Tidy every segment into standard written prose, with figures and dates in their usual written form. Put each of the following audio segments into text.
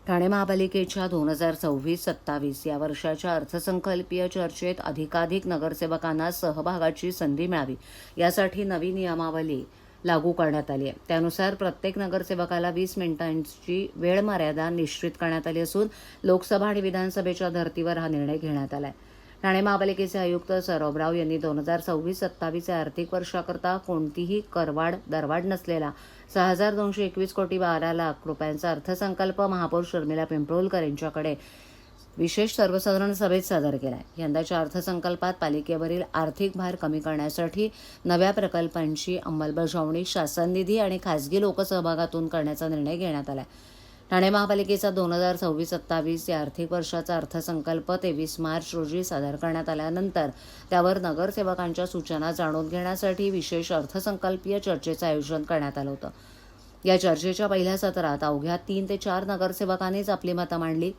ठाणे महापालिकेच्या 2026-27 या वर्षाच्या अर्थसंकल्पीय चर्चेत अधिकाधिक नगरसेवकांना सहभागाची संधी मिळावी यासाठी नवी नियमावली लागू करण्यात आली आहे. त्यानुसार प्रत्येक नगरसेवकाला 20 मिनिटांची वेळ मर्यादा निश्चित करण्यात आली असून लोकसभा आणि विधानसभेच्या धर्तीवर हा निर्णय घेण्यात आला आहे. ठाणे महापालिकेचे आयुक्त सौरभ राव यांनी 2026-27 या आर्थिक वर्षाकरता कोणतीही दरवाढ नसलेला 6,221 कोटी 12 लाख रुपयांचा अर्थसंकल्प महापौर शर्मिला पिंपळकर यांच्याकडे विशेष सर्वसाधारण सभेत सादर केला आहे. यंदाच्या अर्थसंकल्पात पालिकेवरील आर्थिक भार कमी करण्यासाठी नव्या प्रकल्पांची अंमलबजावणी शासन निधी आणि खासगी लोकसहभागातून करण्याचा निर्णय घेण्यात आला आहे. ठाणे महापालिकेचा 2026-27 या आर्थिक वर्षाचा अर्थसंकल्प 23 मार्च रोजी सादर करण्यात आल्यानंतर त्यावर नगरसेवकांच्या सूचना जाणून घेण्यासाठी विशेष अर्थसंकल्पीय चर्चेचं आयोजन करण्यात आलं होतं. या चर्चेच्या पहिल्या सत्रात अवघ्या 3 ते 4 नगरसेवकांनीच आपली मतं मांडली.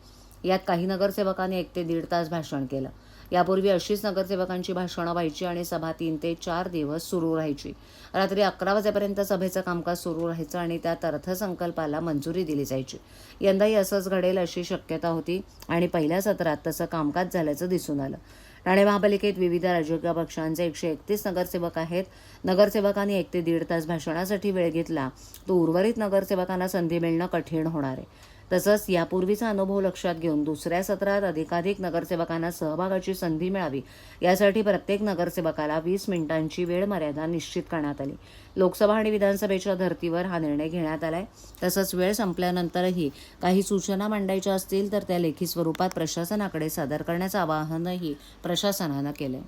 यात काही नगरसेवकांनी 1 ते 1.5 तास भाषण केलं. यापूर्वी 80 नगरसेवकांची भाषणं व्हायची आणि सभा 3 ते 4 दिवस सुरू राहायची. रात्री 11 वाजेपर्यंत सभेचं कामकाज सुरू राहायचं आणि त्यात अर्थसंकल्पाला मंजुरी दिली जायची. यंदाही असंच घडेल अशी शक्यता होती आणि पहिल्या सत्रात तसं कामकाज झाल्याचं दिसून आलं. ठाणे महापालिकेत विविध राजकीय पक्षांचे 131 नगरसेवक आहेत. नगरसेवकांनी 1 ते 1.5 तास भाषणासाठी वेळ घेतला तर उर्वरित नगरसेवकांना संधी मिळणं कठीण होणार आहे. तसंच यापूर्वीचा अनुभव लक्षात घेऊन दुसऱ्या सत्रात अधिकाधिक नगरसेवकांना सहभागाची संधी मिळावी यासाठी प्रत्येक नगरसेवकाला 20 मिनिटांची वेळ मर्यादा निश्चित करण्यात आली. लोकसभा आणि विधानसभेच्या धर्तीवर हा निर्णय घेण्यात आलाय. तसंच वेळ संपल्यानंतरही काही सूचना मांडायच्या असतील तर त्या लेखी स्वरूपात प्रशासनाकडे सादर करण्याचं आवाहनही प्रशासनानं केलंय.